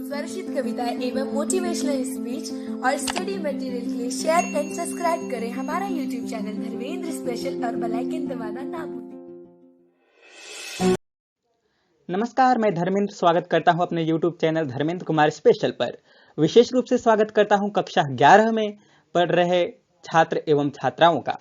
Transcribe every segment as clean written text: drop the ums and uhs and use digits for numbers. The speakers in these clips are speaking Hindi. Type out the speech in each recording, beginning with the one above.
स्वरचित कविताएं एवं मोटिवेशनल स्पीच और स्टडी मटेरियल के लिए शेयर एंड सब्सक्राइब करें हमारा यूट्यूब चैनल धर्मेंद्र स्पेशल और बेल आइकन दबाना ना भूलें। नमस्कार, मैं धर्मेंद्र स्वागत करता हूं अपने YouTube channel Dharmendra Kumar special पर। विशेष रूप से स्वागत करता हूं कक्षा 11 में पढ़ रहे छात्र एवं छात्राओं का।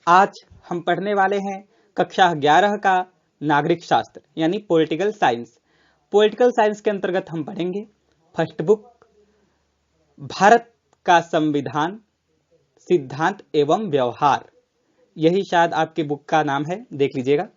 आज हम पढ़ने वाले हैं कक्षा 11 का नागरिक शास्त्र यानी पॉलिटिकल साइंस। पॉलिटिकल साइंस के अंतर्गत हम पढ़ेंगे फर्स्ट बुक भारत का संविधान, सिद्धांत एवं व्यवहार। यही शायद आपके बुक का नाम है, देख लीजिएगा।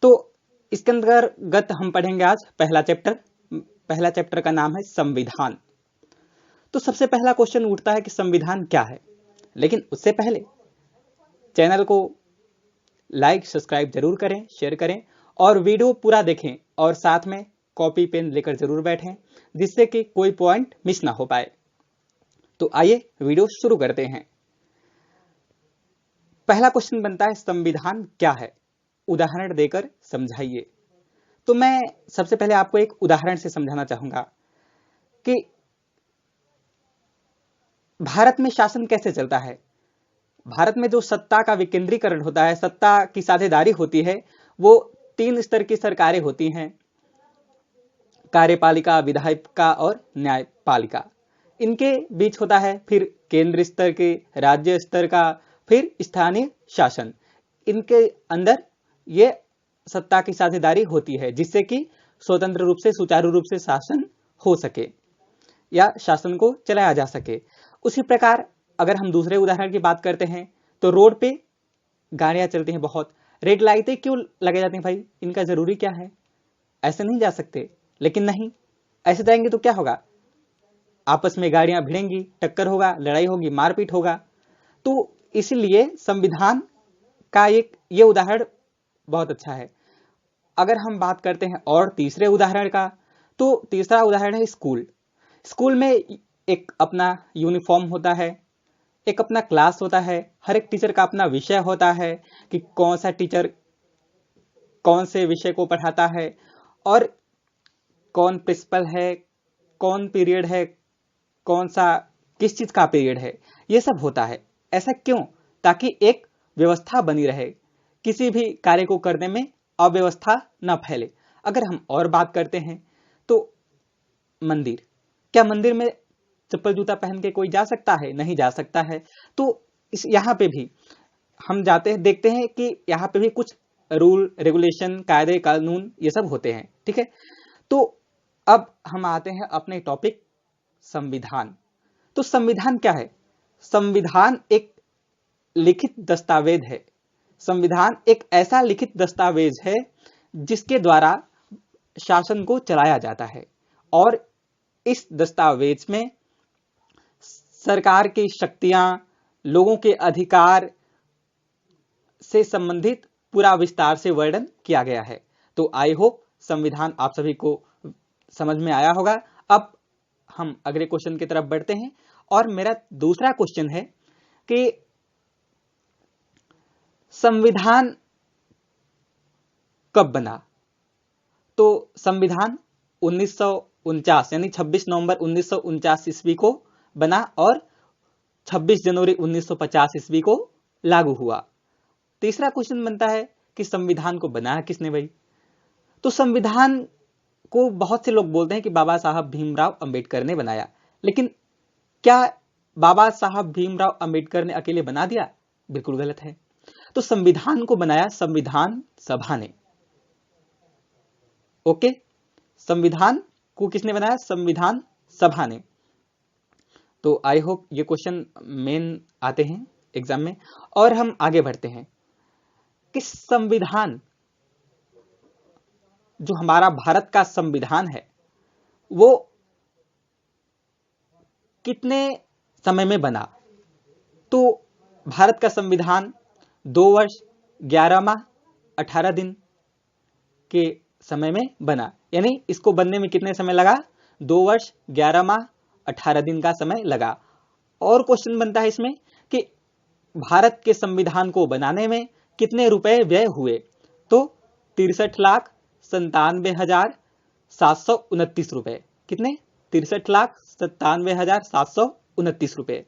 तो इसके अंतर्गत हम पढ़ेंगे आज पहला चैप्टर का नाम है संविधान। तो सबसे पहला क्वेश्चन उठता है कि संविधान क्या है, लेकिन उससे पहले चैनल को लाइक सब्सक्राइब जरूर करें, शेयर करें और वीडियो पूरा देखें और साथ में कॉपी पेन लेकर जरूर बैठें, जिससे कि कोई पॉइंट मिस ना हो पाए। तो आइए वीडियो शुरू करते हैं। पहला क्वेश्चन बनता है संविधान क्या है, उदाहरण देकर समझाइए। तो मैं सबसे पहले आपको एक उदाहरण से समझाना चाहूंगा कि भारत में शासन कैसे चलता है। भारत में जो सत्ता का विकेंद्रीकरण होता है, सत्ता की साझेदारी होती है, वो 3 स्तर की सरकारें होती हैं, कार्यपालिका, विधायिका और न्यायपालिका। इनके बीच होता है फिर केंद्र स्तर के, राज्य स्तर का, फिर स्थानीय शासन। इनके अंदर ये सत्ता की साझेदारी होती है, जिससे कि स्वतंत्र रूप से, सुचारू रूप से शासन हो सके या शासन को चलाया जा सके। उसी प्रकार अगर हम दूसरे उदाहरण की बात करते हैं तो रोड पे गाड़ियां चलती हैं बहुत। रेड लाइटें क्यों लगाई जाती हैं भाई, इनका जरूरी क्या है? ऐसे नहीं जा सकते, लेकिन नहीं, ऐसे जाएंगे तो क्या होगा? आपस में गाड़ियां भिड़ेंगी, टक्कर होगा, लड़ाई होगी, मारपीट होगा। तो इसलिए संविधान का ये उदाहरण बहुत अच्छा है। अगर हम बात करते हैं और तीसरे उदाहरण का, तो तीसरा उदाहरण है स्कूल। स्कूल में एक अपना यूनिफॉर्म होता है, एक अपना क्लास होता है, हर एक टीचर का अपना विषय होता है कि कौन सा टीचर कौन से विषय को पढ़ाता है और कौन प्रिंसिपल है, कौन पीरियड है, कौन सा किस चीज का पीरियड है, ये सब होता है। ऐसा क्यों? ताकि एक व्यवस्था बनी रहे, किसी भी कार्य को करने में अव्यवस्था न फैले। अगर हम और बात करते हैं तो मंदिर, क्या मंदिर में चप्पल जूता पहन के कोई जा सकता है? नहीं जा सकता है। तो यहाँ पे भी हम जाते हैं, देखते हैं कि यहाँ पे भी कुछ रूल रेगुलेशन, कायदे कानून ये सब होते हैं। ठीक है, तो अब हम आते हैं अपने टॉपिक संविधान। तो संविधान क्या है? संविधान एक लिखित दस्तावेज है। संविधान एक ऐसा लिखित दस्तावेज है जिसके द्वारा शासन को चलाया जाता है और इस दस्तावेज में सरकार की शक्तियां, लोगों के अधिकार से संबंधित पूरा विस्तार से वर्णन किया गया है। तो आई होप संविधान आप सभी को समझ में आया होगा। अब हम अगले क्वेश्चन की तरफ बढ़ते हैं और मेरा दूसरा क्वेश्चन है कि संविधान कब बना। तो संविधान 1949 यानी 26 नवंबर 1949 ईस्वी को बना और 26 जनवरी 1950 ईस्वी को लागू हुआ। तीसरा क्वेश्चन बनता है कि संविधान को बनाया किसने भाई। तो संविधान को बहुत से लोग बोलते हैं कि बाबा साहब भीमराव अंबेडकर ने बनाया, लेकिन क्या बाबा साहब भीमराव अंबेडकर ने अकेले बना दिया? बिल्कुल गलत है। तो संविधान को बनाया संविधान सभा ने। ओके, संविधान को किसने बनाया? संविधान सभा ने। तो आई होप ये क्वेश्चन मेन आते हैं एग्जाम में। और हम आगे बढ़ते हैं कि संविधान, जो हमारा भारत का संविधान है, वो कितने समय में बना। तो भारत का संविधान 2 वर्ष 11 माह 18 दिन के समय में बना, यानी इसको बनने में कितने समय लगा? 2 वर्ष 11 माह 18 दिन का समय लगा। और क्वेश्चन बनता है इसमें कि भारत के संविधान को बनाने में कितने रुपए व्यय हुए। तो 63,97,729 रुपए। कितने? 63,97,729 रुपए।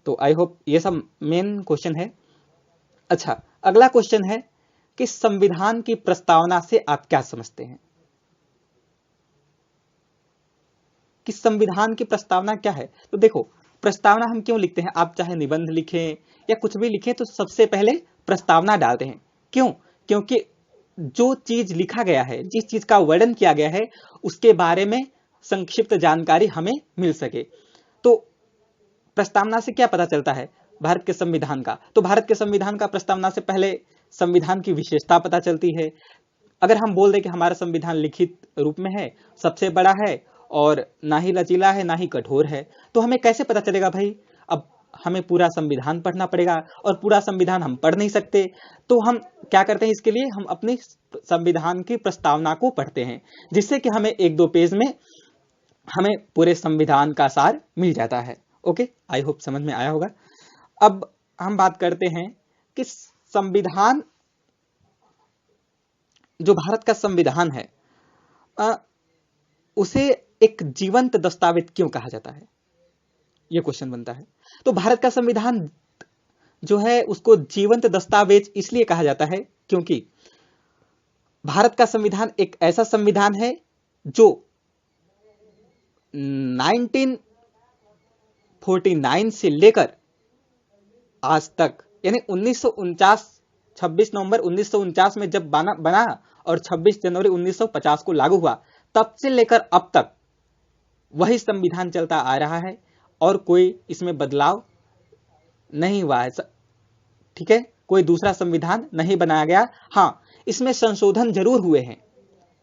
तो आई होप ये सब मेन क्वेश्चन है। अच्छा, अगला क्वेश्चन है कि संविधान की प्रस्तावना से आप क्या समझते हैं? कि संविधान की प्रस्तावना क्या है? तो देखो, प्रस्तावना हम क्यों लिखते हैं? आप चाहे निबंध लिखें या कुछ भी लिखें तो सबसे पहले प्रस्तावना डालते हैं। क्यों? क्योंकि जो चीज लिखा गया है, जिस चीज का वर्णन किया गया है, उसके बारे में संक्षिप्त जानकारी हमें मिल सके। तो प्रस्तावना से क्या पता चलता है? भारत के संविधान का। तो भारत के संविधान का प्रस्तावना से पहले संविधान की विशेषता पता चलती है। अगर हम बोल दें कि हमारा संविधान लिखित रूप में है, सबसे बड़ा है और ना ही लचीला है ना ही कठोर है, तो हमें कैसे पता चलेगा भाई? अब हमें पूरा संविधान पढ़ना पड़ेगा और पूरा संविधान हम पढ़ नहीं सकते। तो हम क्या करते हैं? इसके लिए हम अपने संविधान की प्रस्तावना को पढ़ते हैं, जिससे कि हमें एक दो पेज में हमें पूरे संविधान का सार मिल जाता है। ओके, आई होप समझ में आया होगा। अब हम बात करते हैं कि संविधान, जो भारत का संविधान है, उसे एक जीवंत दस्तावेज क्यों कहा जाता है? यह क्वेश्चन बनता है। तो भारत का संविधान जो है उसको जीवंत दस्तावेज इसलिए कहा जाता है क्योंकि भारत का संविधान एक ऐसा संविधान है जो 1949 से लेकर आज तक, यानी 1949, 26 नवंबर 1949 में जब बना और 26 जनवरी 1950 को लागू हुआ, तब से लेकर अब तक वही संविधान चलता आ रहा है और कोई इसमें बदलाव नहीं हुआ है। ठीक है, कोई दूसरा संविधान नहीं बनाया गया। हाँ, इसमें संशोधन जरूर हुए हैं,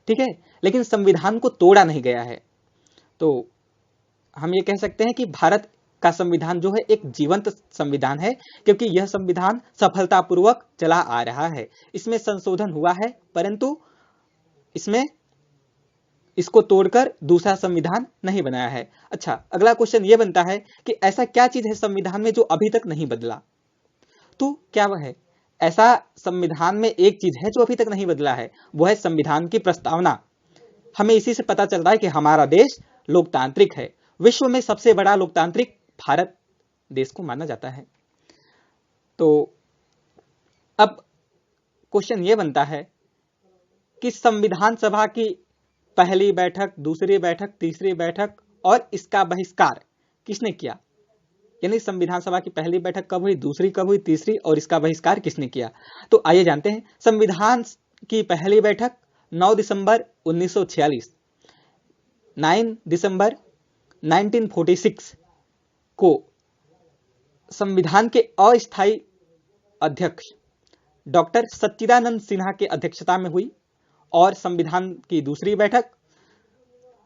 ठीक है, लेकिन संविधान को तोड़ा नहीं गया है। तो हम ये कह सकते हैं कि भारत का संविधान जो है एक जीवंत संविधान है, क्योंकि यह संविधान सफलतापूर्वक चला आ रहा है। इसमें संशोधन हुआ है, परंतु इसमें इसको तोड़कर दूसरा संविधान नहीं बनाया है। अच्छा, अगला क्वेश्चन यह बनता है कि ऐसा क्या चीज है संविधान में जो अभी तक नहीं बदला? तो क्या वह है? ऐसा संविधान में एक चीज है जो अभी तक नहीं बदला है, वो है संविधान की प्रस्तावना। हमें इसी से पता चलता है कि हमारा देश लोकतांत्रिक है। विश्व में सबसे बड़ा लोकतांत्रिक भारत देश को माना जाता है। तो अब क्वेश्चन यह बनता है कि संविधान सभा की पहली बैठक, दूसरी बैठक, तीसरी बैठक और इसका बहिष्कार किसने किया? यानी संविधान सभा की पहली बैठक कब हुई, दूसरी कब हुई, तीसरी, और इसका बहिष्कार किसने किया? तो आइए जानते हैं। संविधान की पहली बैठक 9 दिसंबर 1946, 9 दिसंबर 1946 को संविधान के अस्थायी अध्यक्ष डॉक्टर सच्चिदानंद सिन्हा के अध्यक्षता में हुई। और संविधान की दूसरी बैठक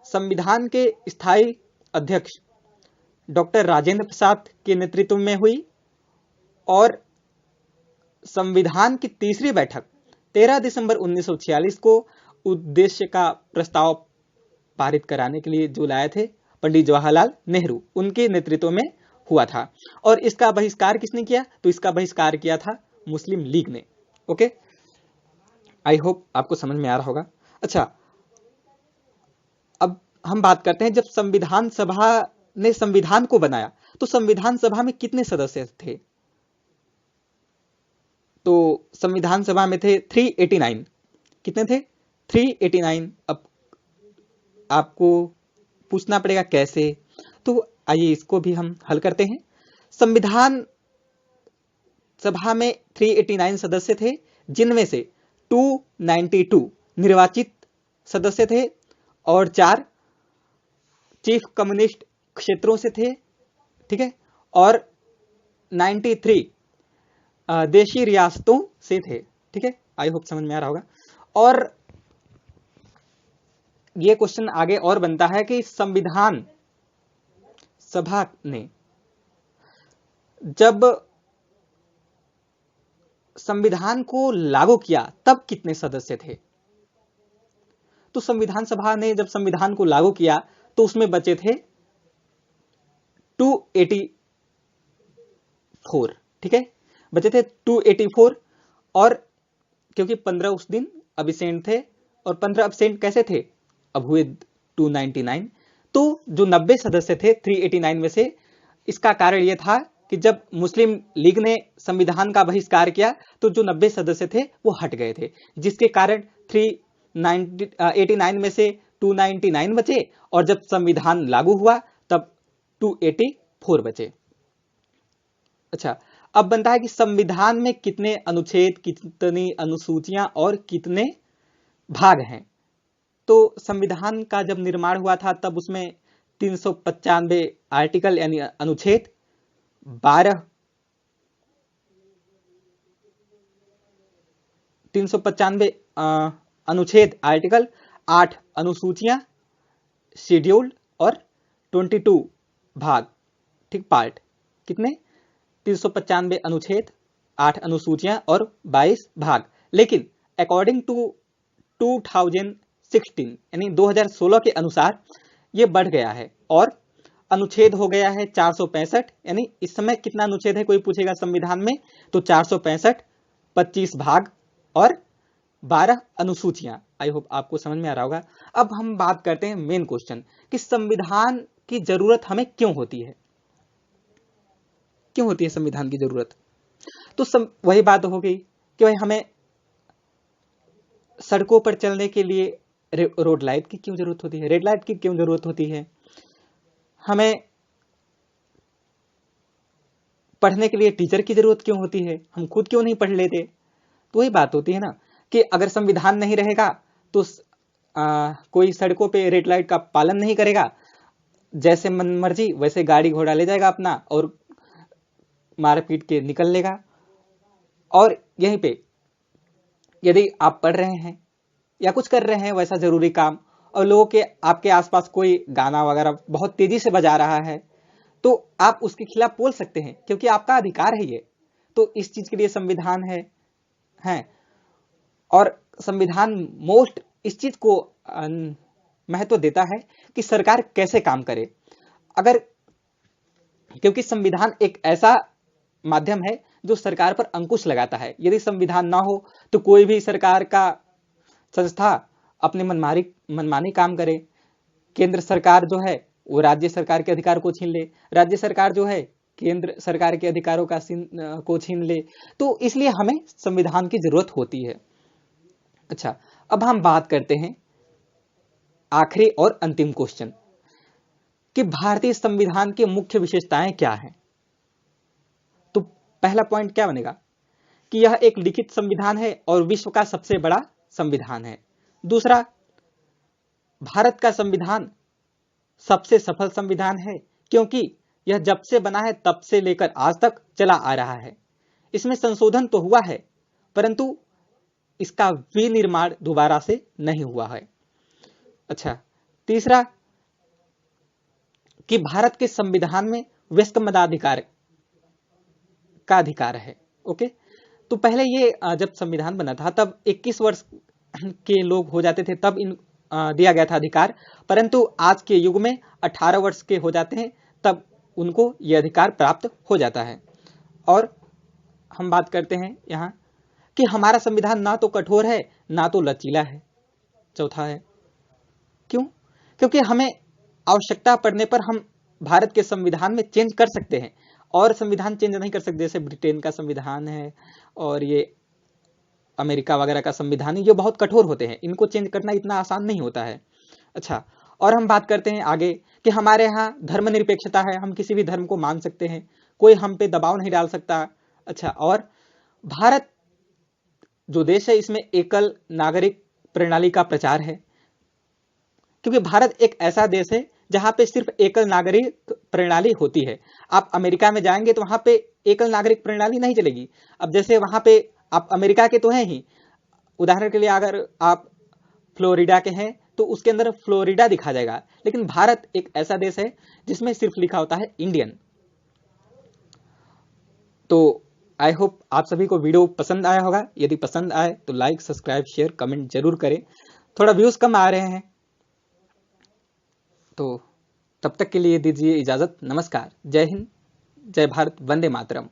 संविधान के स्थायी अध्यक्ष डॉक्टर राजेंद्र प्रसाद के नेतृत्व में हुई। और संविधान की तीसरी बैठक 13 दिसंबर 1946 को उद्देश्य का प्रस्ताव पारित कराने के लिए जो लाए थे पंडित जवाहरलाल नेहरू, उनके नेतृत्व में हुआ था। और इसका बहिष्कार किसने किया? तो इसका बहिष्कार किया था मुस्लिम लीग ने। ओके, आई होप आपको समझ में आ रहा होगा। अच्छा, अब हम बात करते हैं, जब संविधान सभा ने संविधान को बनाया तो संविधान सभा में कितने सदस्य थे? तो संविधान सभा में थे 389। कितने थे? 389। अब आपको पूछना पड़ेगा कैसे, तो आइए इसको भी हम हल करते हैं। संविधान सभा में 389 सदस्य थे, जिनमें से 292 निर्वाचित सदस्य थे और 4 चीफ कम्युनिस्ट क्षेत्रों से थे, ठीक है, और 93 देशी रियासतों से थे, ठीक है। आई होप समझ में आ रहा होगा। और ये क्वेश्चन आगे और बनता है कि संविधान सभा ने जब संविधान को लागू किया तब कितने सदस्य थे? तो संविधान सभा ने जब संविधान को लागू किया तो उसमें बचे थे 284, ठीक है, बचे थे 284। और क्योंकि 15 उस दिन अब्सेंट थे और 15 अब्सेंट कैसे थे, अब हुए 299, तो जो 90 सदस्य थे 389 में से, इसका कारण यह था कि जब मुस्लिम लीग ने संविधान का बहिष्कार किया तो जो 90 सदस्य थे वो हट गए थे, जिसके कारण 389 में से 299 बचे, और जब संविधान लागू हुआ तब 284 बचे। अच्छा, अब बनता है कि संविधान में कितने अनुच्छेद, कितनी अनुसूचियां और कितने भाग हैं। तो संविधान का जब निर्माण हुआ था तब उसमें 395 आर्टिकल यानी अनुच्छेद, 395 अनुच्छेद आर्टिकल, 8 अनुसूचियां शेड्यूल्ड और 22 भाग, ठीक, पार्ट। कितने? 395 अनुच्छेद, 8 अनुसूचियां और 22 भाग। लेकिन अकॉर्डिंग टू 2016 यानी 2016 के अनुसार ये बढ़ गया है और अनुच्छेद हो गया है 465। यानी इस समय कितना अनुच्छेद है कोई पूछेगा संविधान में, तो 465, 25 भाग और 12 अनुसूचियां। आई होप आपको समझ में आ रहा होगा। अब हम बात करते हैं मेन क्वेश्चन कि संविधान की जरूरत हमें क्यों होती है, क्यों होती है संविधान की जरूरत। तो वही बात हो गई कि भाई हमें सड़कों पर चलने के लिए रोड लाइट की क्यों जरूरत होती है, रेड लाइट की क्यों जरूरत होती है, हमें पढ़ने के लिए टीचर की जरूरत क्यों होती है, हम खुद क्यों नहीं पढ़ लेते। तो वही बात होती है ना कि अगर संविधान नहीं रहेगा तो कोई सड़कों पे रेड लाइट का पालन नहीं करेगा, जैसे मन मर्जी वैसे गाड़ी घोड़ा ले जाएगा अपना और मार पीट के निकल लेगा। और यहीं पे यदि आप पढ़ रहे हैं या कुछ कर रहे हैं वैसा जरूरी काम, और लोगों के आपके आसपास कोई गाना वगैरह बहुत तेजी से बजा रहा है, तो आप उसके खिलाफ बोल सकते हैं क्योंकि आपका अधिकार है ये। तो इस चीज के लिए संविधान है। और संविधान मोस्ट इस चीज को महत्व देता है कि सरकार कैसे काम करे। अगर क्योंकि संविधान एक ऐसा माध्यम है जो सरकार पर अंकुश लगाता है। यदि संविधान ना हो तो कोई भी सरकार का संस्था अपने मनमानी काम करे। केंद्र सरकार जो है वो राज्य सरकार के अधिकार को छीन ले, राज्य सरकार जो है केंद्र सरकार के अधिकारों को छीन ले। तो इसलिए हमें संविधान की जरूरत होती है। अच्छा, अब हम बात करते हैं आखिरी और अंतिम क्वेश्चन कि भारतीय संविधान की मुख्य विशेषताएं क्या हैं। तो पहला पॉइंट क्या बनेगा कि यह एक लिखित संविधान है और विश्व का सबसे बड़ा संविधान है। दूसरा, भारत का संविधान सबसे सफल संविधान है क्योंकि यह जब से बना है तब से लेकर आज तक चला आ रहा है। इसमें संशोधन तो हुआ है परंतु इसका विनिर्माण दोबारा से नहीं हुआ है। अच्छा, तीसरा कि भारत के संविधान में वयस्क मताधिकार का अधिकार है। ओके, तो पहले ये जब संविधान बना था तब 21 वर्ष के लोग हो जाते थे तब दिया गया था अधिकार, परंतु आज के युग में 18 वर्ष के हो जाते हैं तब उनको यह अधिकार प्राप्त हो जाता है। और हम बात करते हैं यहाँ कि हमारा संविधान ना तो कठोर है ना तो लचीला है। चौथा है क्यों? क्योंकि हमें आवश्यकता पड़ने पर हम भारत के संविधान में चेंज कर सकते हैं और संविधान चेंज नहीं कर सकते। जैसे ब्रिटेन का संविधान है और ये अमेरिका वगैरह का संविधान है, ये बहुत कठोर होते हैं, इनको चेंज करना इतना आसान नहीं होता है। अच्छा, और हम बात करते हैं आगे कि हमारे यहाँ धर्मनिरपेक्षता है, हम किसी भी धर्म को मान सकते हैं, कोई हम पे दबाव नहीं डाल सकता। अच्छा, और भारत जो देश है इसमें एकल नागरिक प्रणाली का प्रचार है क्योंकि भारत एक ऐसा देश है जहां पे सिर्फ एकल नागरिक प्रणाली होती है। आप अमेरिका में जाएंगे तो वहां पे एकल नागरिक प्रणाली नहीं चलेगी। अब जैसे वहां पे आप अमेरिका के तो हैं ही, उदाहरण के लिए अगर आप फ्लोरिडा के हैं तो उसके अंदर फ्लोरिडा दिखा जाएगा, लेकिन भारत एक ऐसा देश है जिसमें सिर्फ लिखा होता है इंडियन। तो आई होप आप सभी को वीडियो पसंद आया होगा। यदि पसंद आए तो लाइक, सब्सक्राइब, शेयर, कमेंट जरूर करें। थोड़ा व्यूज कम आ रहे हैं तो तब तक के लिए दीजिए इजाजत। नमस्कार, जय हिंद, जय भारत, वंदे मातरम।